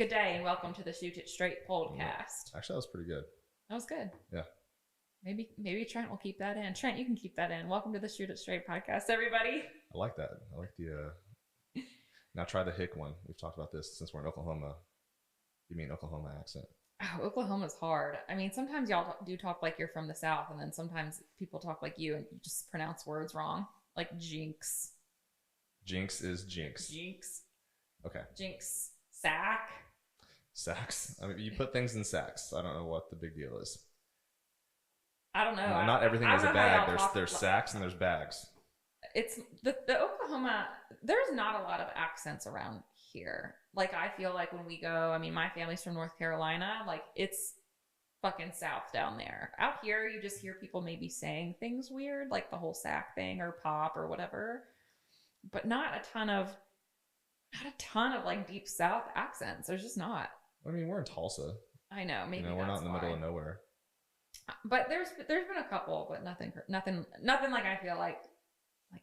Good day and welcome to the Shoot It Straight podcast. Actually, that was pretty good. That was good. Yeah. Maybe Trent will keep that in. Trent, you can keep that in. Welcome to the Shoot It Straight podcast, everybody. I like that. I like the. Now try the hick one. We've talked about this since we're in Oklahoma. You mean Oklahoma accent? Oh, Oklahoma's hard. I mean, sometimes y'all do talk like you're from the South, and then sometimes people talk like you and you just pronounce words wrong. Like jinx. Jinx is jinx. Jinx. Okay. Jinx. Sack. Sacks. I mean, you put things in sacks. I don't know what the big deal is. I don't know. Not everything is a bag. There's sacks and there's bags. It's the Oklahoma. There's not a lot of accents around here. Like, I feel like when we go, I mean, my family's from North Carolina. Like, it's fucking South down there. Out here, you just hear people maybe saying things weird, like the whole sack thing or pop or whatever. But not a ton of like deep South accents. There's just not. I mean, we're in Tulsa. I know. Maybe we're not in the middle of nowhere. But there's been a couple, but nothing like I feel like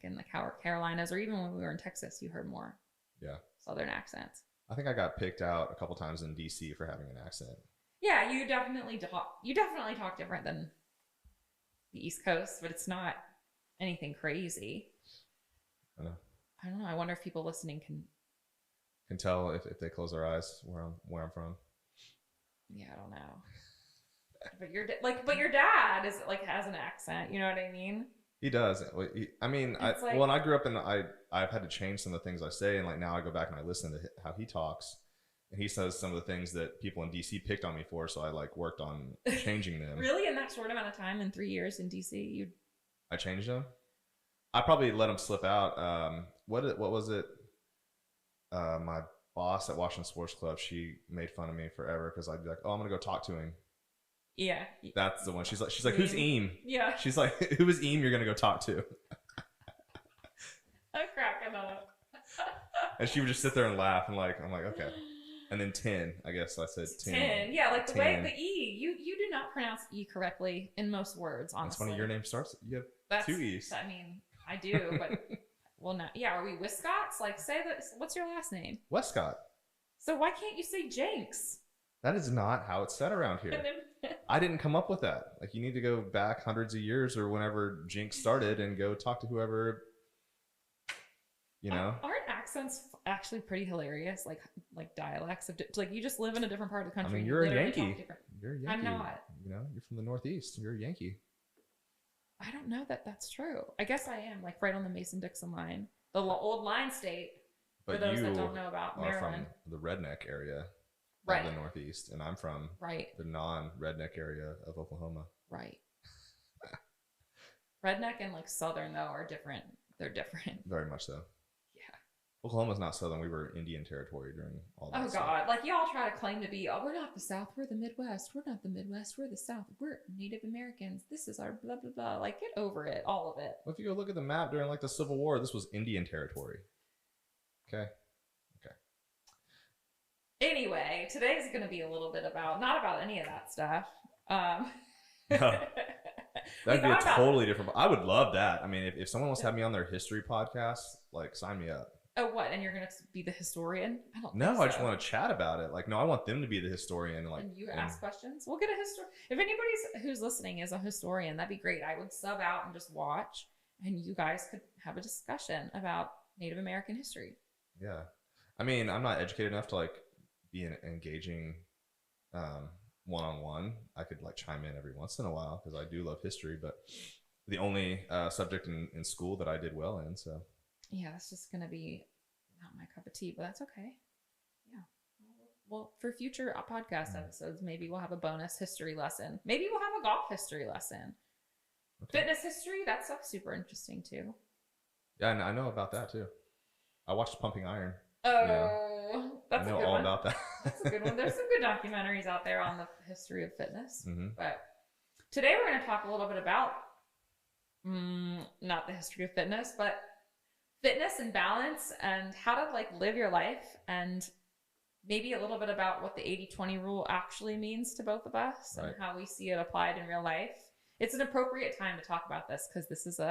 in the Carolinas or even when we were in Texas, you heard more. Yeah. Southern accents. I think I got picked out a couple times in DC for having an accent. Yeah, you definitely talk different than the East Coast, but it's not anything crazy. I know. I don't know. I wonder if people listening can tell if they close their eyes where I'm from. Yeah, I don't know. But your dad is like has an accent. You know what I mean? He does. When I grew up I've had to change some of the things I say, and like now I go back and I listen to how he talks, and he says some of the things that people in DC picked on me for. So I like worked on changing them. Really, in that short amount of time, in 3 years in DC, I changed them. I probably let them slip out. What was it? My boss at Washington Sports Club, she made fun of me forever because I'd be like, "Oh, I'm gonna go talk to him." Yeah, that's the one. She's like, "Who's Eam?" Yeah, she's like, "Who is Eam? You're gonna go talk to?" I'm cracking up. And she would just sit there and laugh, and like, I'm like, okay. And then 10, I guess I said 10. Yeah, like 10. The way the E, you do not pronounce E correctly in most words. Honestly, that's funny. Your name starts. You have 2 E's. I mean, I do, but well, not. Yeah, are we Wescotts? Like, say that. What's your last name? Wescott. So why can't you say Jenks? That is not how it's said around here. I didn't come up with that. Like, you need to go back hundreds of years or whenever Jinx started and go talk to whoever. You know, aren't accents actually pretty hilarious? Like dialects of like you just live in a different part of the country. I mean, you're a Yankee. You're a Yankee. I'm not. You know, you're from the Northeast. You're a Yankee. I don't know that that's true. I guess I am, like right on the Mason-Dixon line, the old line state. But for those that don't know about Maryland, from the redneck area of the Northeast, and I'm from the non-redneck area of Oklahoma. Right. Redneck and like Southern though are different. They're different. Very much so. Yeah. Oklahoma's not Southern. We were Indian territory during all that. Oh God! Like y'all try to claim to be. Oh, we're not the South. We're the Midwest. We're not the Midwest. We're the South. We're Native Americans. This is our blah blah blah. Like get over it. All of it. Well, if you go look at the map during like the Civil War, this was Indian territory. Okay. Anyway, today's going to be a little bit not about any of that stuff. No. That'd be a totally different. I would love that. I mean, if someone wants to have me on their history podcast, like sign me up. Oh, what? And you're going to be the historian? I don't. No, I just want to chat about it. Like, no, I want them to be the historian. And you ask questions. We'll get a historian. If anybody who's listening is a historian, that'd be great. I would sub out and just watch, and you guys could have a discussion about Native American history. Yeah, I mean, I'm not educated enough to like be an engaging one-on-one. I could like chime in every once in a while because I do love history, but the only subject in school that I did well in. So yeah, that's just gonna be not my cup of tea, but that's okay. Yeah. Well, for future podcast episodes, maybe we'll have a bonus history lesson. Maybe we'll have a golf history lesson. Okay. Fitness history, that stuff's super interesting too. Yeah, I know about that too. I watched Pumping Iron. Oh, that's a good one. I know all about that. That's a good one. There's some good documentaries out there on the history of fitness. Mm-hmm. But today we're going to talk a little bit about, not the history of fitness, but fitness and balance and how to like live your life, and maybe a little bit about what the 80-20 rule actually means to both of us and how we see it applied in real life. It's an appropriate time to talk about this because this is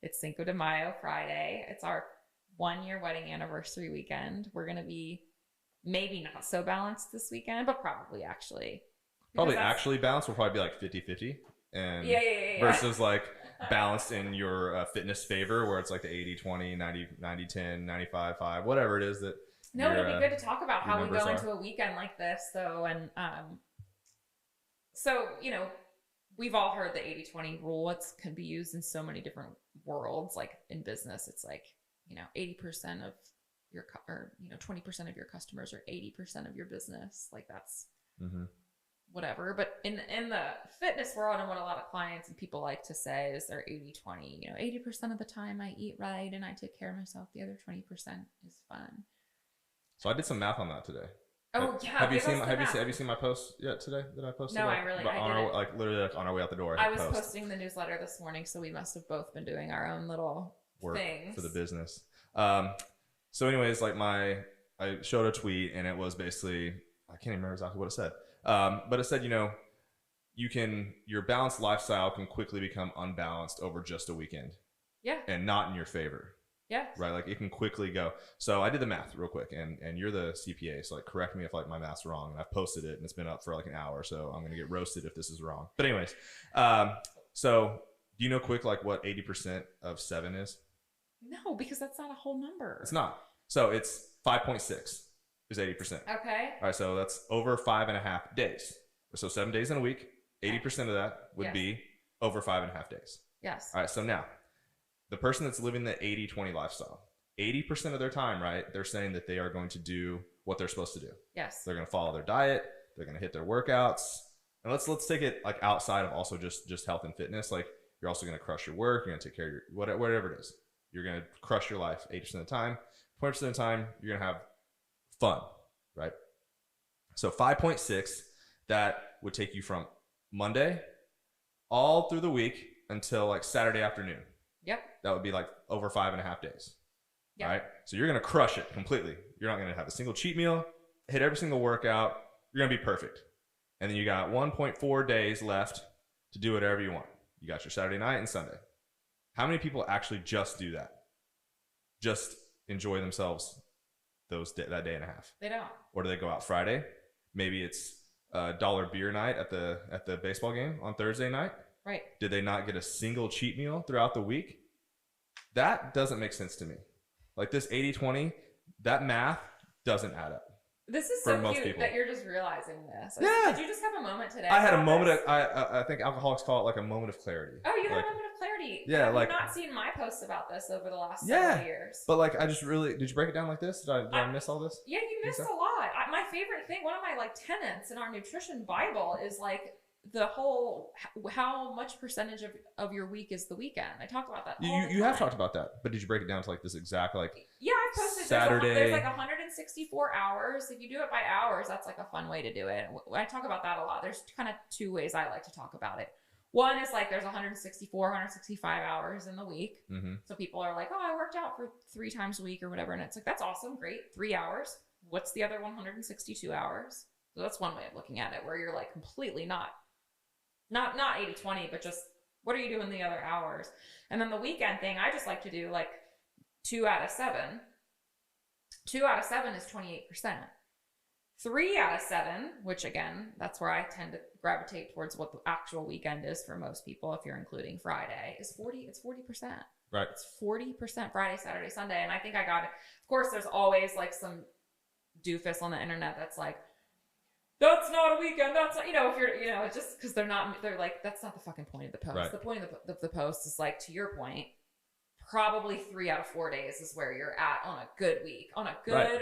it's Cinco de Mayo Friday. It's our 1-year wedding anniversary weekend. We're going to be maybe not so balanced this weekend, but probably actually. Probably actually balanced will probably be like 50-50. And versus like balanced in your fitness favor, where it's like the 80-20, 90-10, 95-5, whatever it is that. No, it'd be good to talk about how we go into a weekend like this, though. And so, you know, we've all heard the 80-20 rule. It can be used in so many different worlds. Like in business, it's like, you know, 80% of your, or, you know, 20% of your customers are 80% of your business. Like that's whatever. But in the fitness world, and what a lot of clients and people like to say is they're 80-20. You know, 80% of the time I eat right and I take care of myself. The other 20% is fun. So I did some math on that today. Oh yeah. Have you seen my post yet today that I posted? No, I didn't. Like literally like on our way out the door. I was posting the newsletter this morning, so we must have both been doing our own little work things for the business. So anyways, like I showed a tweet and it was basically, I can't even remember exactly what it said. But it said, you know, your balanced lifestyle can quickly become unbalanced over just a weekend. Yeah. And not in your favor. Yeah. Right. Like it can quickly go. So I did the math real quick, and you're the CPA. So like correct me if like my math's wrong. And I've posted it and it's been up for like an hour. So I'm going to get roasted if this is wrong. But anyways, so do you know quick, like what 80% of 7 is? No, because that's not a whole number. It's not. So it's 5.6 is 80%. Okay. All right. So that's over 5.5 days. So 7 days in a week, 80% of that would be over 5.5 days. Yes. All right. So now, the person that's living the 80-20 lifestyle, 80% of their time, right, they're saying that they are going to do what they're supposed to do. Yes. They're going to follow their diet. They're going to hit their workouts. And let's take it like outside of also just health and fitness. Like you're also going to crush your work. You're going to take care of your whatever it is. You're going to crush your life 80% of the time. 20% of the time, you're going to have fun, right? So 5.6, that would take you from Monday all through the week until like Saturday afternoon. Yep. That would be like over 5.5 days. Yep. All right. So you're going to crush it completely. You're not going to have a single cheat meal, hit every single workout. You're going to be perfect. And then you got 1.4 days left to do whatever you want. You got your Saturday night and Sunday. How many people actually just do that? Just enjoy themselves that day and a half. They don't. Or do they go out Friday? Maybe it's dollar beer night at the baseball game on Thursday night. Right. Did they not get a single cheat meal throughout the week? That doesn't make sense to me. Like this 80-20, that math doesn't add up. This is so cute that you're just realizing this. Yeah. Did you just have a moment today? I had a moment. I think alcoholics call it like a moment of clarity. Oh, you had a moment of clarity. Yeah, I've not seen my posts about this over the last several years. But like, did you break it down like this? Did I miss all this? Yeah, you missed a lot. My favorite thing, one of my like tenets in our nutrition Bible is like the whole how much percentage of your week is the weekend. I talked about that. You have talked about that, but did you break it down to like this exact like? Yeah, I posted Saturday. There's like 164 hours. If you do it by hours, that's like a fun way to do it. I talk about that a lot. There's kind of 2 ways I like to talk about it. One is like there's 164, 165 hours in the week. Mm-hmm. So people are like, oh, I worked out for 3 times a week or whatever. And it's like, that's awesome. Great. 3 hours. What's the other 162 hours? So that's one way of looking at it, where you're like completely not 80-20, but just what are you doing the other hours? And then the weekend thing, I just like to do like 2 out of 7. 2 out of 7 is 28%. 3 out of 7, which again, that's where I tend to gravitate towards what the actual weekend is for most people. If you're including Friday, is 40. It's 40%. Right. It's 40% Friday, Saturday, Sunday. And I think I got it. Of course, there's always like some doofus on the internet that's like, that's not a weekend. That's not, if you're, it's just because they're like, that's not the fucking point of the post. Right. The point of the post is like, to your point, probably 3 out of 4 days is where you're at on a good week. On a good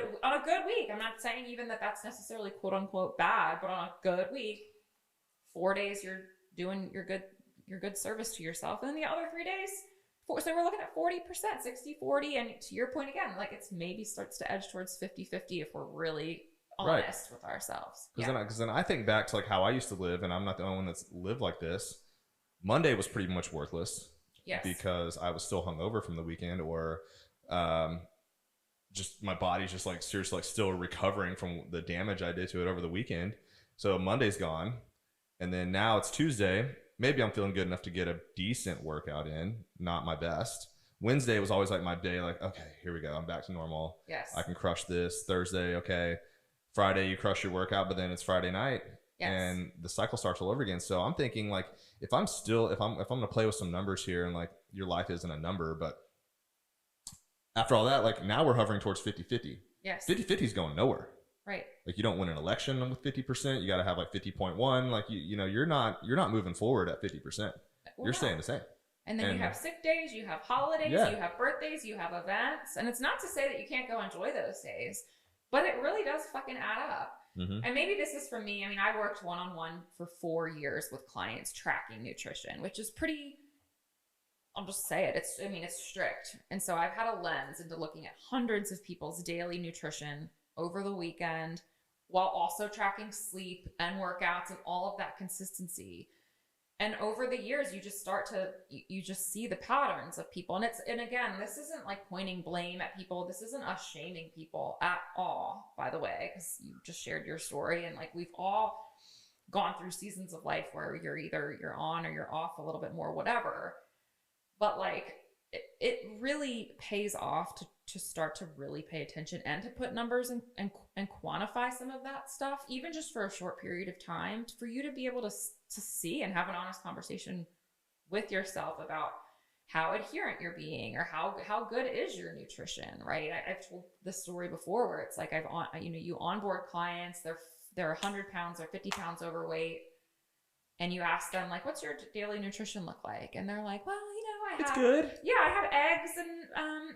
week. I'm not saying even that's necessarily quote unquote bad, but on a good week, 4 days you're doing your good service to yourself. And then the other 3 days, so we're looking at 40%, 60-40. And to your point again, like it's maybe starts to edge towards 50-50 if we're really honest with ourselves. Because then I think back to like how I used to live, and I'm not the only one that's lived like this. Monday was pretty much worthless. Yes. Because I was still hungover from the weekend, or just my body's just like seriously like still recovering from the damage I did to it over the weekend. So Monday's gone, and then now it's Tuesday. Maybe I'm feeling good enough to get a decent workout in, not my best. Wednesday was always like my day, like, okay, here we go. I'm back to normal. Yes. I can crush this. Thursday, okay. Friday you crush your workout, but then it's Friday night. Yes. And the cycle starts all over again. So I'm thinking like, if I'm going to play with some numbers here, and like your life isn't a number, but after all that, like now we're hovering towards 50-50. Yes. 50-50 is going nowhere. Right. Like you don't win an election with 50%. You got to have like 50.1. Like you're not moving forward at 50%. You're staying the same. And then you have sick days, you have holidays, you have birthdays, you have events. And it's not to say that you can't go enjoy those days, but it really does fucking add up. Mm-hmm. And maybe this is for me. I mean, I worked one-on-one for 4 years with clients tracking nutrition, which is pretty, I'll just say it. It's strict. And so I've had a lens into looking at hundreds of people's daily nutrition over the weekend while also tracking sleep and workouts and all of that consistency. And over the years, you just you just see the patterns of people. And again, this isn't like pointing blame at people. This isn't us shaming people at all, by the way, because you just shared your story. And like, we've all gone through seasons of life where you're on or you're off a little bit more, whatever. But like, it really pays off to start to really pay attention and to put numbers and quantify some of that stuff, even just for a short period of time, for you to be able to see and have an honest conversation with yourself about how adherent you're being, or how good is your nutrition, right? I've told this story before where it's like you onboard clients, they're 100 pounds or 50 pounds overweight, and you ask them like, what's your daily nutrition look like? And they're like, well, it's good. Yeah, I have eggs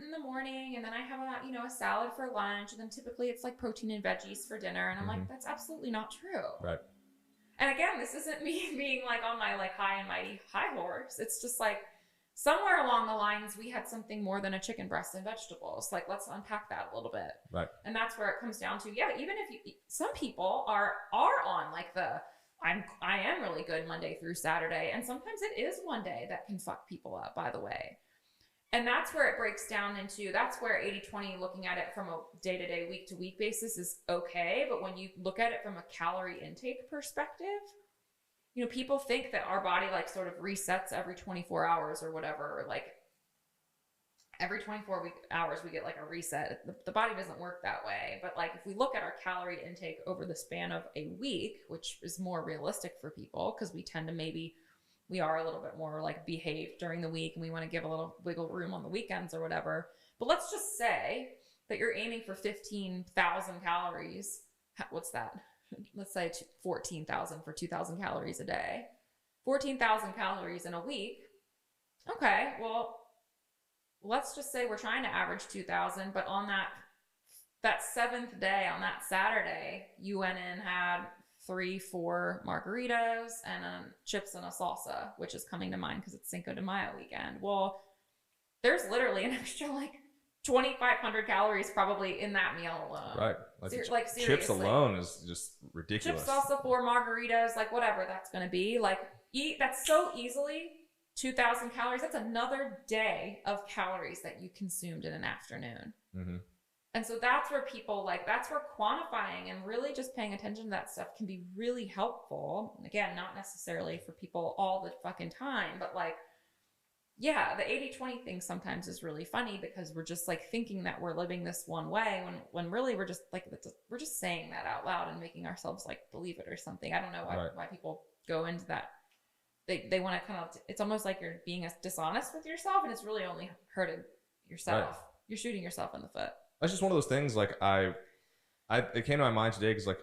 in the morning, and then I have a salad for lunch, and then typically it's like protein and veggies for dinner. And I'm like, that's absolutely not true. Right. And again, this isn't me being like on my like high and mighty high horse. It's just like somewhere along the lines we had something more than a chicken breast and vegetables. Like, let's unpack that a little bit. Right. And that's where it comes down to, even if some people are on like I am really good Monday through Saturday. And sometimes it is one day that can fuck people up, by the way. And that's where it breaks down into, that's where 80-20, looking at it from a day-to-day, week-to-week basis is okay. But when you look at it from a calorie intake perspective, people think that our body like sort of resets every 24 hours or whatever, or like every 24 hours we get like a reset. The body doesn't work that way. But like, if we look at our calorie intake over the span of a week, which is more realistic for people, because we tend to we are a little bit more like behaved during the week, and we want to give a little wiggle room on the weekends or whatever. But let's just say that you're aiming for 15,000 calories. What's that? Let's say 14,000 for 2,000 calories a day. 14,000 calories in a week. Okay, well, let's just say we're trying to average 2,000, but on that seventh day, on that Saturday, you went in, had 3-4 margaritas and chips and a salsa, which is coming to mind because it's Cinco de Mayo weekend. Well, there's literally an extra like 2,500 calories probably in that meal alone. Right. Like seriously. Chips alone is just ridiculous. Chips, salsa, 4 margaritas, like whatever that's going to be. Like, that's so easily 2,000 calories. That's another day of calories that you consumed in an afternoon. Mm-hmm. And so that's where that's where quantifying and really just paying attention to that stuff can be really helpful. Again, not necessarily for people all the fucking time, but like, yeah, the 80-20 thing sometimes is really funny because we're just like thinking that we're living this one way when really we're just saying that out loud and making ourselves like believe it or something. I don't know why people go into that. They want to kind of, it's almost like you're being dishonest with yourself, and it's really only hurting yourself. Right. You're shooting yourself in the foot. That's just one of those things. Like it came to my mind today because like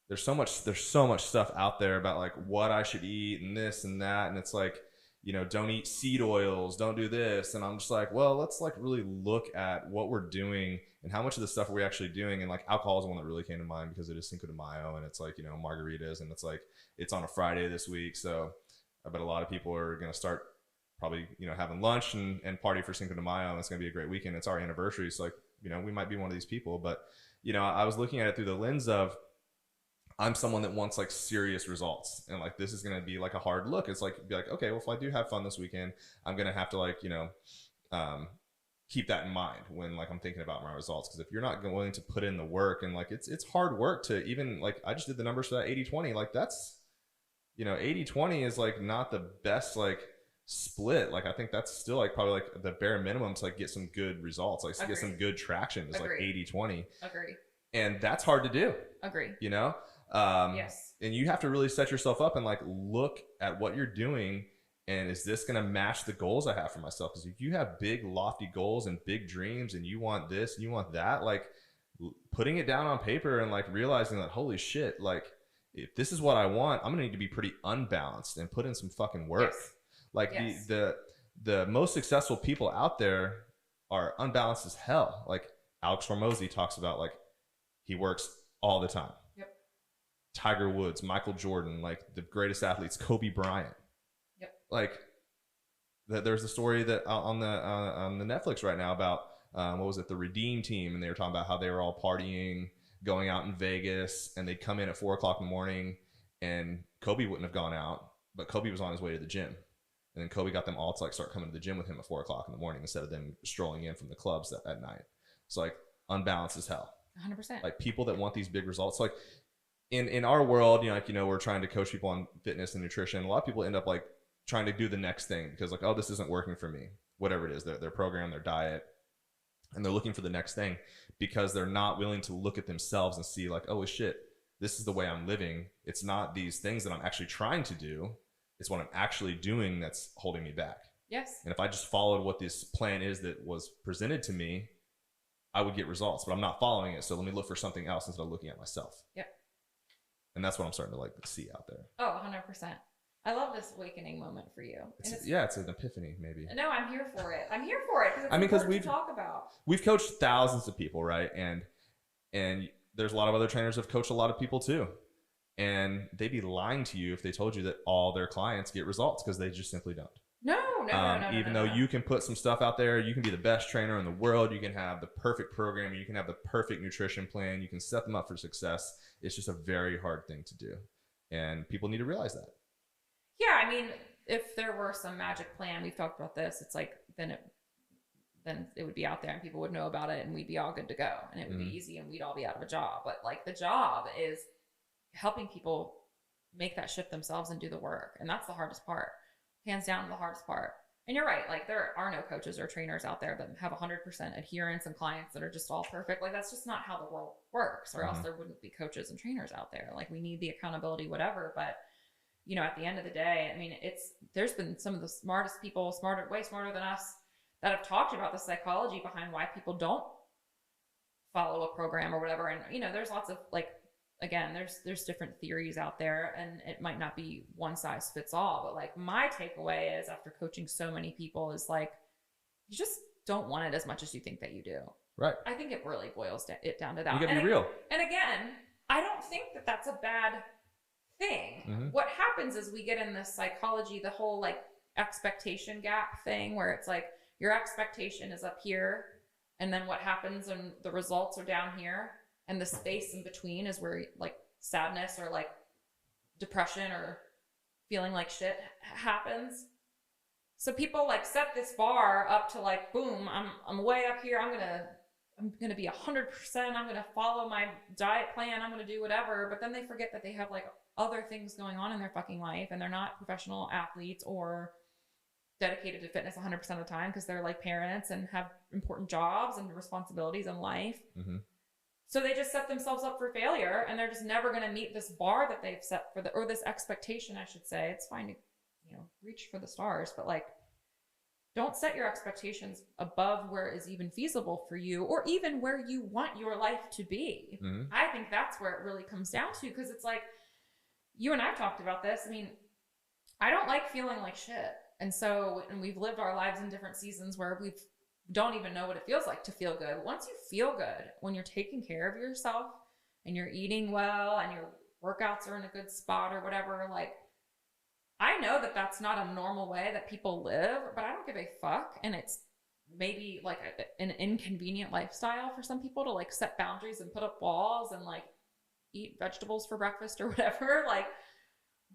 there's so much stuff out there about like what I should eat and this and that, and it's like, don't eat seed oils, don't do this, and I'm just like, well, let's like really look at what we're doing and how much of the stuff are we actually doing. And like alcohol is one that really came to mind because it is Cinco de Mayo, and it's like margaritas, and it's like it's on a Friday this week, so I bet a lot of people are going to start probably, having lunch and party for Cinco de Mayo, and it's going to be a great weekend. It's our anniversary. So like, we might be one of these people, but, I was looking at it through the lens of, I'm someone that wants like serious results, and like, this is going to be like a hard look. It's like, be like, okay, well, if I do have fun this weekend, I'm going to have to like, keep that in mind when like I'm thinking about my results. Cause if you're not willing to put in the work, and like, it's hard work to even like, I just did the numbers for that 80-20, like that's, 80-20 is like not the best like split. Like I think that's still like probably like the bare minimum to like get some good results, like to get some good traction is like 80-20. Agree. And that's hard to do. Agree. You know? Yes. And you have to really set yourself up and like look at what you're doing. And is this going to match the goals I have for myself? Because if you have big, lofty goals and big dreams and you want this and you want that, like putting it down on paper and like realizing that, holy shit, like if this is what I want, I'm going to need to be pretty unbalanced and put in some fucking work. Yes. Like yes. The most successful people out there are unbalanced as hell. Like Alex Hormozi talks about, like he works all the time. Yep. Tiger Woods, Michael Jordan, like the greatest athletes, Kobe Bryant. Yep. Like there's a story that on the Netflix right now about what was it, the Redeem Team, and they were talking about how they were all partying, going out in Vegas, and they'd come in at 4 o'clock in the morning, and Kobe wouldn't have gone out, but Kobe was on his way to the gym, and then Kobe got them all to like start coming to the gym with him at 4 o'clock in the morning instead of them strolling in from the clubs at night. It's like unbalanced as hell. 100%. Like people that want these big results, so like in our world, we're trying to coach people on fitness and nutrition. A lot of people end up like trying to do the next thing because like, oh, this isn't working for me, whatever it is, their program, their diet, and they're looking for the next thing because they're not willing to look at themselves and see like, oh shit, this is the way I'm living. It's not these things that I'm actually trying to do. It's what I'm actually doing that's holding me back. Yes. And if I just followed what this plan is that was presented to me, I would get results, but I'm not following it. So let me look for something else instead of looking at myself. Yep. And that's what I'm starting to like see out there. Oh, 100%. I love this awakening moment for you. It's an epiphany, maybe. No, I'm here for it. I'm here for it because we've talk about. We've coached thousands of people, right? And there's a lot of other trainers that have coached a lot of people too, and they'd be lying to you if they told you that all their clients get results, because they just simply don't. No. Even though you can put some stuff out there, you can be the best trainer in the world, you can have the perfect program, you can have the perfect nutrition plan, you can set them up for success. It's just a very hard thing to do, and people need to realize that. Yeah, I mean, if there were some magic plan, we've talked about this, it's like then it would be out there and people would know about it and we'd be all good to go and it would be easy and we'd all be out of a job. But like the job is helping people make that shift themselves and do the work, and that's the hardest part, hands down the hardest part. And you're right, like there are no coaches or trainers out there that have 100% adherence and clients that are just all perfect. Like that's just not how the world works, or else there wouldn't be coaches and trainers out there. Like we need the accountability, whatever, but at the end of the day, I mean, there's been some of the smartest people, way smarter than us, that have talked about the psychology behind why people don't follow a program or whatever. And, there's lots of like, again, there's different theories out there, and it might not be one size fits all, but like my takeaway is, after coaching so many people, is like, you just don't want it as much as you think that you do. Right. I think it really boils it down to that. You gotta be real. And again, I don't think that that's a bad thing. What happens is we get in this psychology, the whole like expectation gap thing, where it's like your expectation is up here, and then what happens and the results are down here, and the space in between is where like sadness or like depression or feeling like shit happens. So people like set this bar up to like, boom, I'm way up here, I'm gonna be 100%, I'm gonna follow my diet plan, I'm gonna do whatever, but then they forget that they have like other things going on in their fucking life, and they're not professional athletes or dedicated to fitness 100% of the time, because they're like parents and have important jobs and responsibilities in life. So they just set themselves up for failure, and they're just never going to meet this bar that they've set or this expectation, I should say. It's fine to, reach for the stars, but like, don't set your expectations above where it is even feasible for you, or even where you want your life to be. I think that's where it really comes down to, because it's like, you and I talked about this. I mean, I don't like feeling like shit. And we've lived our lives in different seasons where we don't even know what it feels like to feel good. But once you feel good, when you're taking care of yourself and you're eating well and your workouts are in a good spot or whatever, like, I know that that's not a normal way that people live, but I don't give a fuck. And it's maybe like an inconvenient lifestyle for some people to like set boundaries and put up walls and like eat vegetables for breakfast or whatever, like,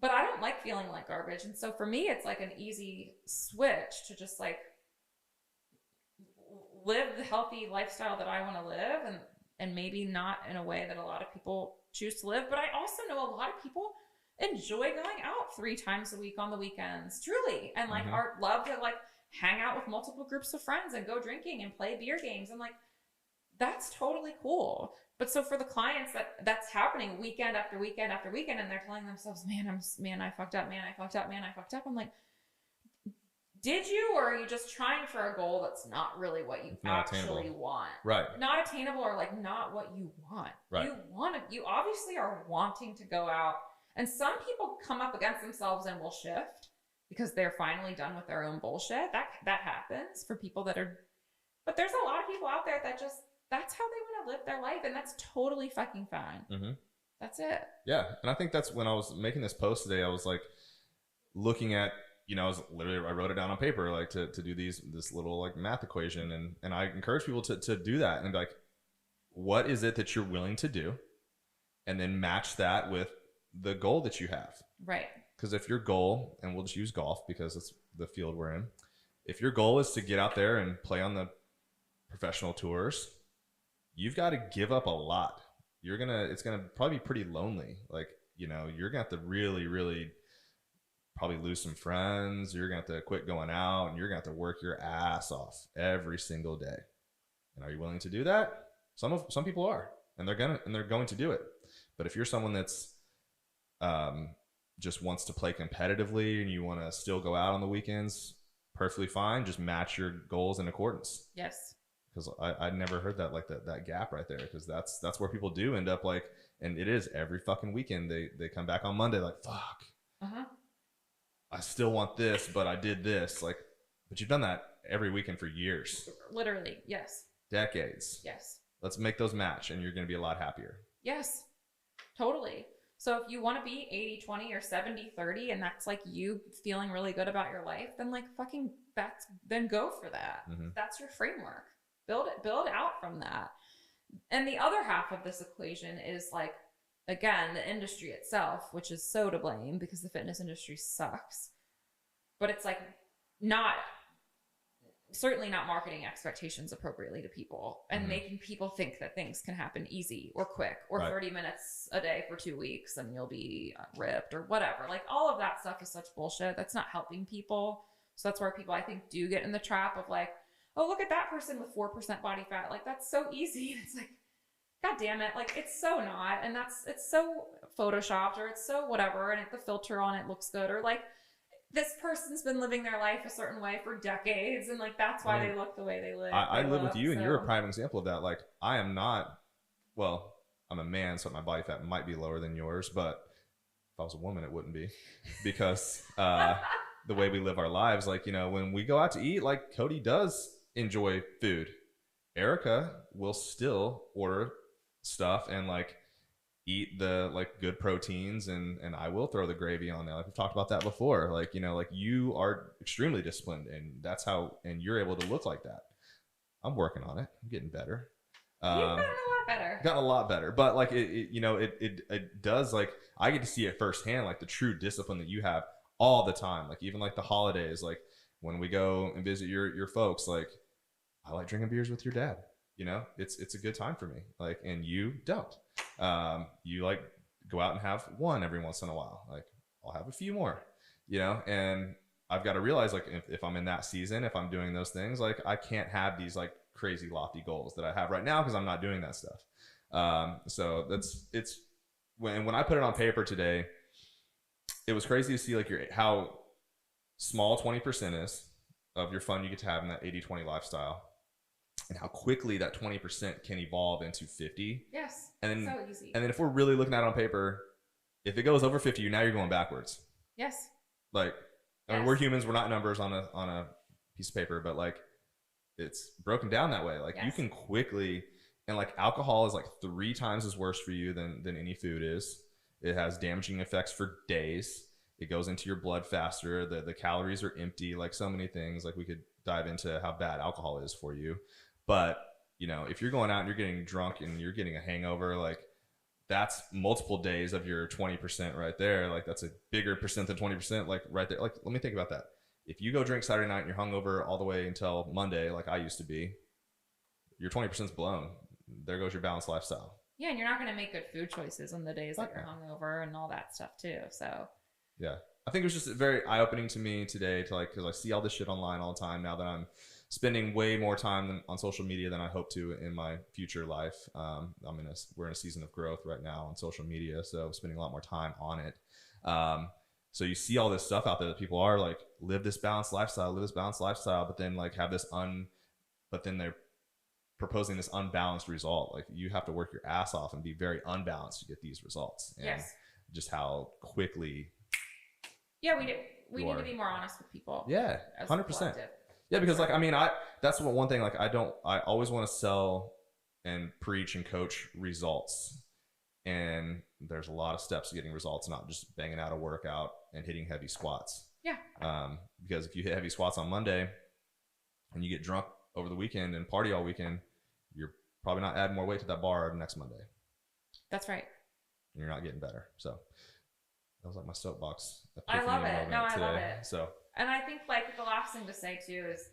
but I don't like feeling like garbage. And so for me, it's like an easy switch to just like live the healthy lifestyle that I want to live, and maybe not in a way that a lot of people choose to live. But I also know a lot of people enjoy going out 3 times a week on the weekends, truly, and like love to like hang out with multiple groups of friends and go drinking and play beer games, and like, that's totally cool. But so for the clients that's happening weekend after weekend after weekend, and they're telling themselves, man, I fucked up, man, I fucked up, man, I fucked up. I'm like, did you, or are you just trying for a goal that's not really what you actually want? Right. Not attainable, or like not what you want. Right. You obviously are wanting to go out, and some people come up against themselves and will shift because they're finally done with their own bullshit. That happens for people that are, but there's a lot of people out there that just, that's how they want to live their life, and that's totally fucking fine. Mm-hmm. That's it. Yeah, and I think that's when I was making this post today, I was like looking at, I wrote it down on paper, like to do this little like math equation, and I encourage people to do that and be like, what is it that you're willing to do, and then match that with the goal that you have. Right. Because if your goal, and we'll just use golf because it's the field we're in, if your goal is to get out there and play on the professional tours, you've got to give up a lot. It's gonna probably be pretty lonely. Like, you're gonna have to really, really probably lose some friends. You're gonna have to quit going out, and you're gonna have to work your ass off every single day. And are you willing to do that? Some people are, and they're going to do it. But if you're someone that's just wants to play competitively and you want to still go out on the weekends, perfectly fine. Just match your goals in accordance. Yes. Because I never heard that, like that gap right there. Because that's where people do end up, like, and it is every fucking weekend. They come back on Monday like, fuck. Uh-huh. I still want this, but I did this. Like, but you've done that every weekend for years. Literally, yes. Decades. Yes. Let's make those match, and you're going to be a lot happier. Yes, totally. So if you want to be 80-20 or 70-30, and that's like you feeling really good about your life, then like fucking then go for that. Mm-hmm. That's your framework. Build out from that. And the other half of this equation is like, again, the industry itself, which is so to blame because the fitness industry sucks. But it's like certainly not marketing expectations appropriately to people and mm-hmm. making people think that things can happen easy or quick or right. 30 minutes a day for 2 weeks and you'll be ripped or whatever. Like, all of that stuff is such bullshit. That's not helping people. So that's where people, I think, do get in the trap of like, oh, look at that person with 4% body fat. Like, that's so easy. It's like, God damn it. Like, it's so not. And it's so photoshopped, or it's so whatever. And the filter on it looks good, or like, this person's been living their life a certain way for decades, and like that's why they look the way they live. I live with you, and you're a prime example of that. Like, I am not, well, I'm a man, so my body fat might be lower than yours, but if I was a woman, it wouldn't be, because the way we live our lives, like, when we go out to eat, like, Cody does enjoy food. Erika will still order stuff and like eat the like good proteins, and I will throw the gravy on there. Like, we've talked about that before. Like, like, you are extremely disciplined, and that's how, and you're able to look like that. I'm working on it. I'm getting better. You've gotten a lot better. Gotten a lot better. But like it does, like, I get to see it firsthand, like the true discipline that you have all the time. Like, even like the holidays, like when we go and visit your folks, like, I like drinking beers with your dad. It's a good time for me. Like, and you don't. You like go out and have one every once in a while. Like, I'll have a few more, and I've got to realize, like, if I'm in that season, if I'm doing those things, like, I can't have these like crazy lofty goals that I have right now because I'm not doing that stuff. So it's when I put it on paper today, it was crazy to see like how small 20% is of your fun you get to have in that 80-20 lifestyle, and how quickly that 20% can evolve into 50. Yes. And then, so easy. And then if we're really looking at it on paper, if it goes over 50, now you're going backwards. Yes. Like, I mean, we're humans. We're not numbers on a piece of paper, but like, it's broken down that way. Like, you can quickly, and like, alcohol is like 3 times as worse for you than any food is. It has damaging effects for days. It goes into your blood faster. The calories are empty. Like, so many things. Like, we could dive into how bad alcohol is for you. But, if you're going out and you're getting drunk and you're getting a hangover, like, that's multiple days of your 20% right there. Like, that's a bigger percent than 20%, like, right there. Like, let me think about that. If you go drink Saturday night and you're hungover all the way until Monday, like I used to be, your 20% is blown. There goes your balanced lifestyle. Yeah, and you're not going to make good food choices on the days that you're hungover and all that stuff too. So, yeah. I think it was just very eye-opening to me today to like, because I see all this shit online all the time now that I'm spending way more time on social media than I hope to in my future life. We're in a season of growth right now on social media, so spending a lot more time on it. So you see all this stuff out there that people are like, live this balanced lifestyle, but then like but then they're proposing this unbalanced result. Like you have to work your ass off and be very unbalanced to get these results. And yes. Just how quickly. Yeah, we do. We need to be more honest with people. Yeah, 100%. Yeah, because like, I mean, that's one thing, like I always want to sell and preach and coach results. And there's a lot of steps to getting results, not just banging out a workout and hitting heavy squats. Yeah. Because if you hit heavy squats on Monday and you get drunk over the weekend and party all weekend, you're probably not adding more weight to that bar next Monday. That's right. And you're not getting better. So that was like my soapbox. I love it. No, I love it. So, and I think like the last thing to say too is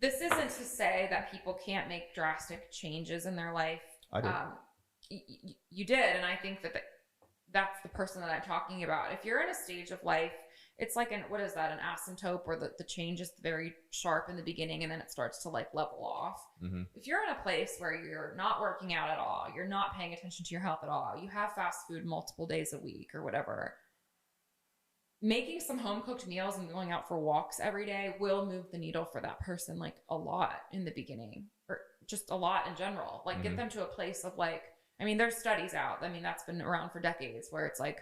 this isn't to say that people can't make drastic changes in their life. I did. You did, and I think that's the person that I'm talking about. If you're in a stage of life, it's like an asymptote where the change is very sharp in the beginning and then it starts to like level off. Mm-hmm. If you're in a place where you're not working out at all, you're not paying attention to your health at all, you have fast food multiple days a week or whatever, making some home cooked meals and going out for walks every day will move the needle for that person like a lot in the beginning, or just a lot in general. Like get them to a place of like, I mean, there's studies out. I mean, that's been around for decades where it's like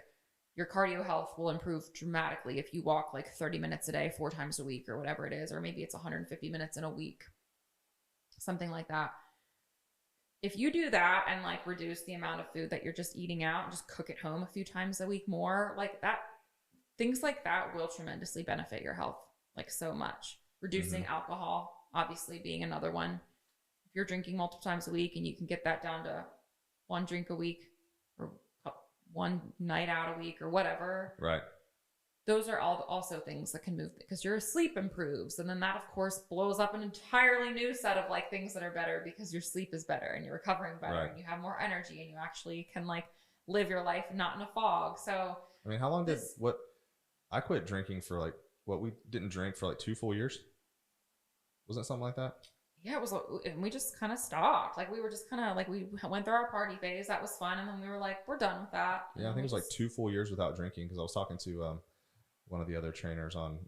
your cardio health will improve dramatically if you walk like 30 minutes a day, 4 times a week or whatever it is, or maybe it's 150 minutes in a week, something like that. If you do that and like reduce the amount of food that you're just eating out and just cook at home a few times a week more, like that, things like that will tremendously benefit your health like so much. Reducing alcohol, obviously being another one. If you're drinking multiple times a week and you can get that down to 1 drink a week or 1 night out a week or whatever. Right. Those are also things that can move because your sleep improves. And then that, of course, blows up an entirely new set of like things that are better because your sleep is better and you're recovering better and you have more energy and you actually can like live your life not in a fog. So, I mean, how long I quit drinking for like, we didn't drink for like 2 full years? Wasn't it something like that? Yeah, it was, and we just kind of stopped. Like we were just kind of like, we went through our party phase. That was fun. And then we were like, we're done with that. Yeah, I think it was like 2 full years without drinking because I was talking to one of the other trainers on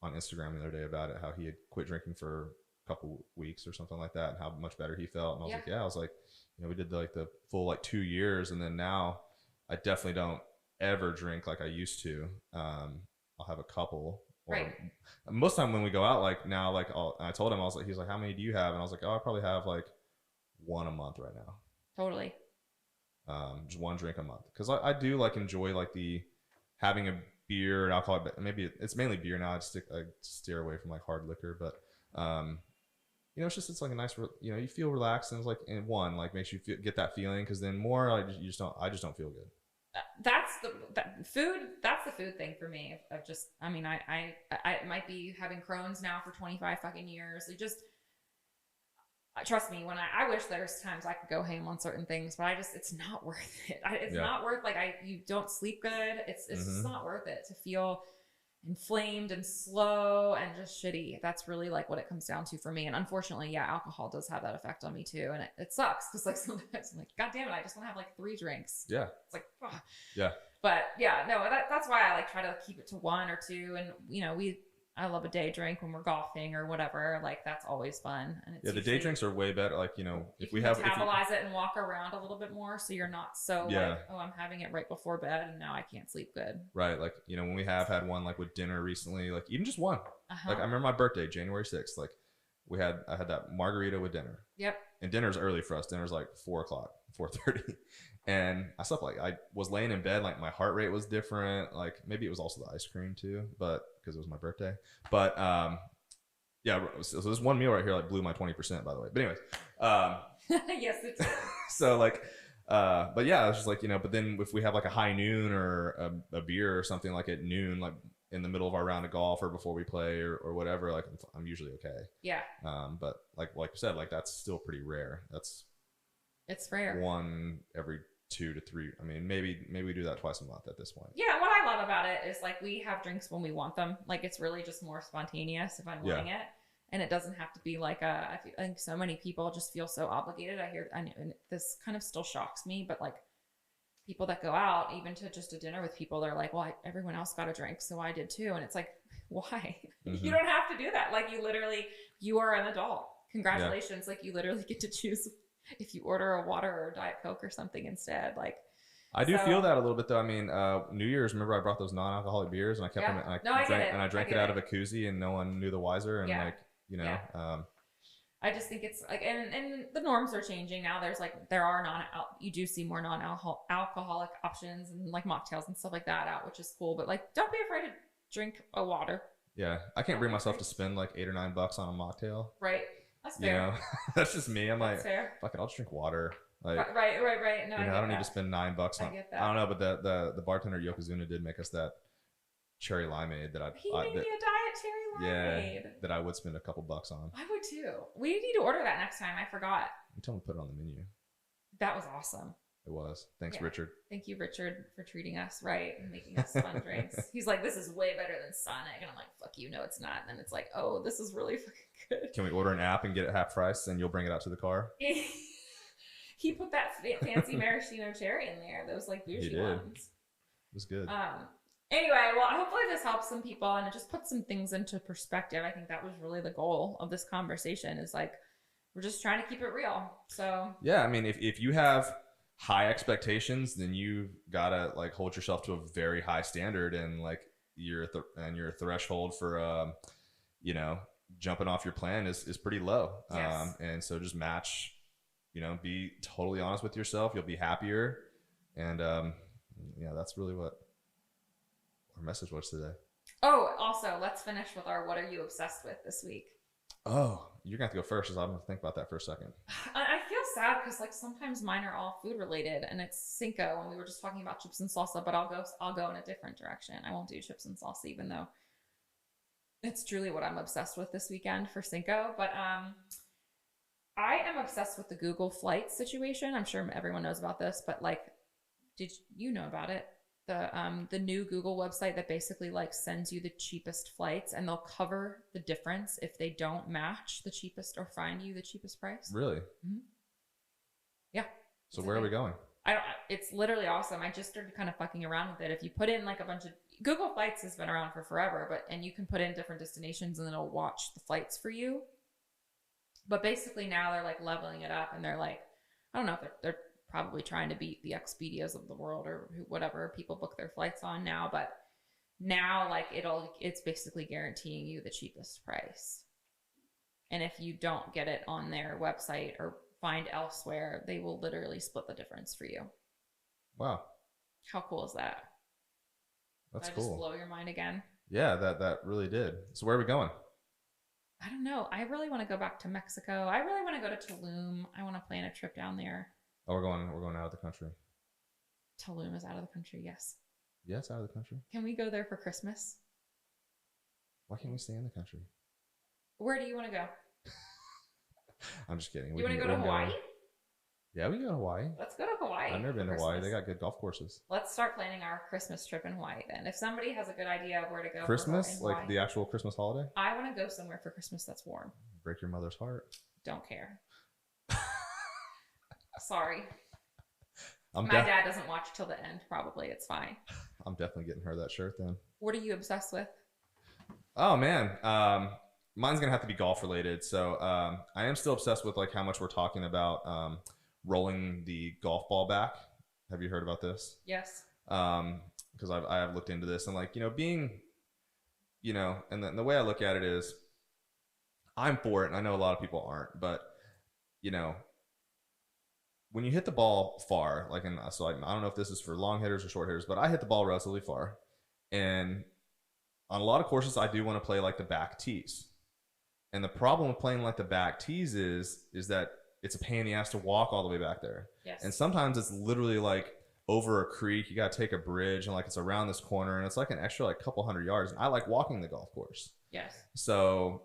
Instagram the other day about it, how he had quit drinking for a couple weeks or something like that and how much better he felt. And I was like, we did like the full like 2 years. And then now I definitely don't ever drink like I used to. I'll have a couple. Right. Most of the time when we go out, like now, like I told him, he's like, how many do you have? And I was like, I probably have like 1 a month right now. Totally. Just 1 drink a month. Cause I do like enjoy like having a beer and alcohol, but maybe it's mainly beer now. I steer away from like hard liquor, but, it's like a nice, you feel relaxed and it's like, and like makes you get that feeling. Cause then more, I just don't feel good. That's the food thing for me. I might be having Crohn's now for 25 fucking years. Trust me, when I wish there's times I could go ham on certain things, but it's not worth it. It's not worth, you don't sleep good. It's just not worth it to feel inflamed and slow and just shitty. That's really like what it comes down to for me. And unfortunately, alcohol does have that effect on me too. And it sucks because like sometimes I'm like, God damn it, I just want to have like 3 drinks. Yeah. It's like, ugh. Yeah. But that's why I like try to keep it to 1 or 2. And I love a day drink when we're golfing or whatever. Like that's always fun. And it's the day drinks are way better. Like, if we have metabolize it and walk around a little bit more, so you're not so like, oh, I'm having it right before bed and now I can't sleep good. Right. Like, when we have had one like with dinner recently, like even just 1. Like I remember my birthday, January 6th. Like I had that margarita with dinner. Yep. And dinner's early for us. Dinner's like 4:30. And I slept I was laying in bed, like my heart rate was different. Like maybe it was also the ice cream too, but because it was my birthday. But so this one meal right here like blew my 20%, by the way. But anyways, yes, it's so like, but yeah, it's just like but then if we have like a high noon or a beer or something like at noon, like in the middle of our round of golf or before we play or whatever, like I'm usually okay. Yeah. But like you said, like that's still pretty rare. It's rare. 1 every 2 to 3. I mean, maybe we do that twice a month at this point. Yeah, what I love about it is like we have drinks when we want them. Like it's really just more spontaneous if I'm wanting it. And it doesn't have to be like I think so many people just feel so obligated. And this kind of still shocks me, but like people that go out, even to just a dinner with people, they're like, well, everyone else got a drink, so I did too. And it's like, why? Mm-hmm. You don't have to do that. Like you are an adult. Congratulations. Yeah. Like you literally get to choose if you order a water or a Diet Coke or something instead. Like, I do feel that a little bit though. I mean, New Year's, remember I brought those non-alcoholic beers and I kept them, and I drank it out of a koozie and no one knew the wiser. And like, you know, I just think it's like, and the norms are changing now. You do see more non-alcoholic options and like mocktails and stuff like that out, which is cool. But like, don't be afraid to drink a water. Yeah, I can't bring myself to spend like $8 or $9 on a mocktail. Right, that's fair. You know, that's just me. I'm that's like, fair. Fuck it, I'll just drink water. Like, right. No, I don't need to spend $9 on. I get that. I don't know, but the bartender Yokozuna did make us that cherry limeade that he made me a diet cherry limeade. Yeah, that I would spend a couple bucks on. I would too. We need to order that next time. I forgot. You told me to put it on the menu. That was awesome. It was. Thanks, Richard. Thank you, Richard, for treating us right and making us fun drinks. He's like, this is way better than Sonic. And I'm like, fuck you, no, it's not. And then it's like, oh, this is really fucking good. Can we order an app and get it half price and you'll bring it out to the car? He put that fancy maraschino cherry in there. Those like bougie ones. It was good. Anyway, well, hopefully this helps some people and it just puts some things into perspective. I think that was really the goal of this conversation is like, we're just trying to keep it real. So yeah, I mean, if you have high expectations, then you gotta like hold yourself to a very high standard, and like your threshold for you know, jumping off your plan is pretty low. Yes. And so just match, you know, be totally honest with yourself. You'll be happier, and yeah, that's really what our message was today. Oh, also, let's finish with our what are you obsessed with this week? Oh, you're gonna have to go first, because I'm gonna think about that for a second. I feel sad because like sometimes mine are all food related, and it's Cinco, and we were just talking about chips and salsa, but I'll go in a different direction. I won't do chips and salsa, even though it's truly what I'm obsessed with this weekend for Cinco. But I am obsessed with the Google Flights situation. I'm sure everyone knows about this, but like, did you know about it? The new Google website that basically like sends you the cheapest flights, and they'll cover the difference if they don't match the cheapest or find you the cheapest price. Really? Mm-hmm. Yeah. So where are we going? It's literally awesome. I just started kind of fucking around with it. If you put in like a bunch of Google Flights has been around for forever, and you can put in different destinations and then it'll watch the flights for you. But basically now they're like leveling it up, and they're like, I don't know if they're probably trying to beat the Expedias of the world or whatever people book their flights on now, but now like it's basically guaranteeing you the cheapest price. And if you don't get it on their website or find elsewhere, they will literally split the difference for you. Wow. How cool is that? That's Did I cool. just blow your mind again? Yeah, that really did. So where are we going? I don't know. I really want to go back to Mexico. I really want to go to Tulum. I want to plan a trip down there. Oh, we're going out of the country. Tulum is out of the country, yes. Yeah, it's out of the country. Can we go there for Christmas? Why can't we stay in the country? Where do you want to go? I'm just kidding. You want to go to Hawaii? Yeah, we can go to Hawaii. Let's go to Hawaii. I've never been to Hawaii. They got good golf courses. Let's start planning our Christmas trip in Hawaii then. If somebody has a good idea of where to go. Christmas? Like the actual Christmas holiday? I want to go somewhere for Christmas that's warm. Break your mother's heart. Don't care. Sorry. My dad doesn't watch till the end, probably. It's fine. I'm definitely getting her that shirt then. What are you obsessed with? Oh, man. Mine's going to have to be golf related. So I am still obsessed with like how much we're talking about rolling the golf ball back. Have you heard about this? Yes. Because I have looked into this, and like, you know, being, you know, and the way I look at it is I'm for it. And I know a lot of people aren't, but you know, when you hit the ball far, like, so like, I don't know if this is for long hitters or short hitters, but I hit the ball relatively far. And on a lot of courses, I do want to play like the back tees. And the problem with playing like the back tees is that it's a pain in the ass to walk all the way back there. Yes. And sometimes it's literally like over a creek. You got to take a bridge, and like it's around this corner, and it's like an extra like couple hundred yards. And I like walking the golf course. Yes. So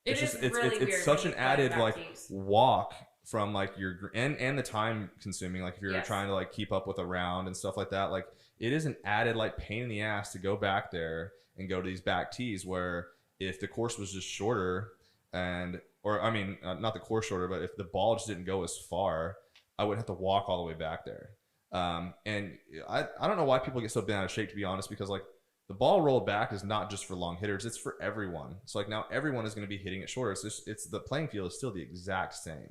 it's such an added like walk from like your and the time consuming, like if you're trying to like keep up with a round and stuff like that, like it is an added like pain in the ass to go back there and go to these back tees, where if the course was just shorter, or I mean, not the course shorter, but if the ball just didn't go as far, I would have to walk all the way back there. And I don't know why people get so bent out of shape, to be honest, because like the ball rolled back is not just for long hitters, it's for everyone. So like now everyone is going to be hitting it shorter. It's the playing field is still the exact same.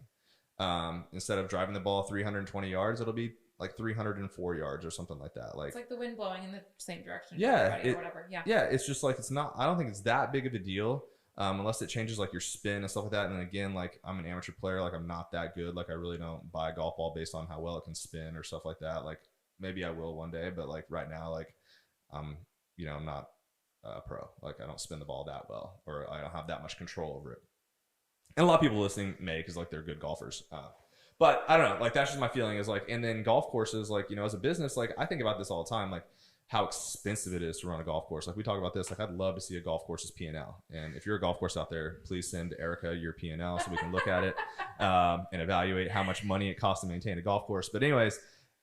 Instead of driving the ball 320 yards, it'll be like 304 yards or something like that. Like, it's like the wind blowing in the same direction. Yeah. Or whatever. Yeah. Yeah. It's just like, I don't think it's that big of a deal. Unless it changes like your spin and stuff like that. And then again, like I'm an amateur player, like I'm not that good. Like I really don't buy a golf ball based on how well it can spin or stuff like that. Like maybe I will one day, but like right now, like I'm not a pro. Like I don't spin the ball that well, or I don't have that much control over it. And a lot of people listening may, because like they're good golfers. But I don't know, like that's just my feeling is like, and then golf courses, like, as a business, like I think about this all the time, like how expensive it is to run a golf course. Like we talk about this, like I'd love to see a golf course's P&L. And if you're a golf course out there, please send Erika your P&L so we can look at it and evaluate how much money it costs to maintain a golf course. But anyways,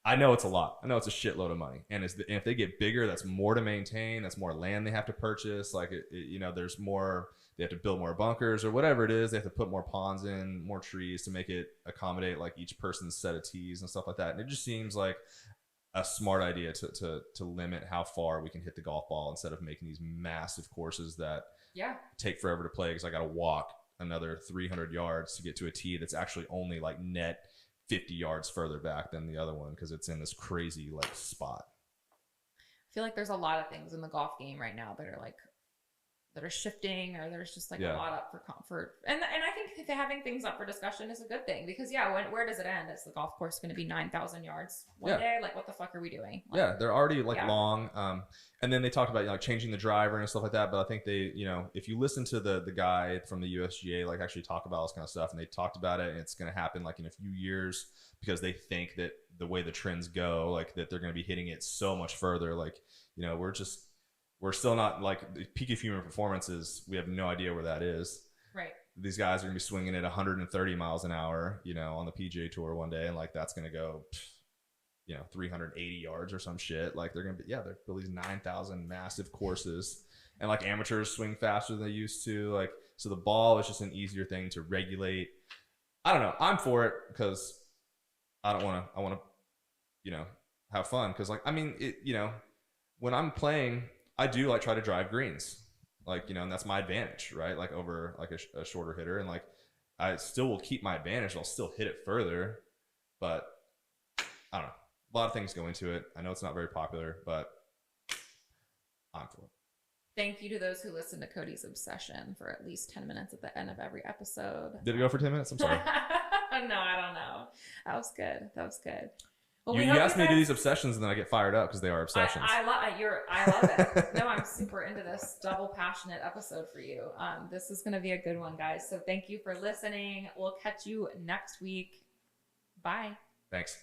I know it's a lot. I know it's a shitload of money. And if they get bigger, that's more to maintain. That's more land they have to purchase. Like, there's more, they have to build more bunkers or whatever it is. They have to put more ponds in, more trees to make it accommodate like each person's set of tees and stuff like that. And it just seems like a smart idea to limit how far we can hit the golf ball instead of making these massive courses that take forever to play, because I got to walk another 300 yards to get to a tee that's actually only like net 50 yards further back than the other one because it's in this crazy like spot. I feel like there's a lot of things in the golf game right now that are shifting, or there's just like a lot up for comfort. And I think having things up for discussion is a good thing, because where does it end? Is the golf course going to be 9,000 yards one day? Like what the fuck are we doing? Like, they're already like long. And then they talked about like changing the driver and stuff like that. But I think they, if you listen to the guy from the USGA, like actually talk about this kind of stuff, and they talked about it, and it's going to happen like in a few years, because they think that the way the trends go, like that they're going to be hitting it so much further. Like, we're still not like the peak of human performances. We have no idea where that is. Right. These guys are going to be swinging at 130 miles an hour, on the PGA Tour one day. And like, that's going to go, 380 yards or some shit. Like they're going to be, they're building these 9,000 massive courses, and like amateurs swing faster than they used to. Like, so the ball is just an easier thing to regulate. I don't know. I'm for it because I want to, have fun. Cause like, I mean, when I'm playing, I do like try to drive greens, like, and that's my advantage, right? Like over like a shorter hitter, and like I still will keep my advantage. I'll still hit it further, but I don't know. A lot of things go into it. I know it's not very popular, but I'm for it. Thank you to those who listen to Cody's obsession for at least 10 minutes at the end of every episode. Did it go for 10 minutes? I'm sorry. No, I don't know. That was good. Well, you asked me to do these obsessions, and then I get fired up because they are obsessions. I love it. No, I'm super into this double passionate episode for you. This is going to be a good one, guys. So thank you for listening. We'll catch you next week. Bye. Thanks.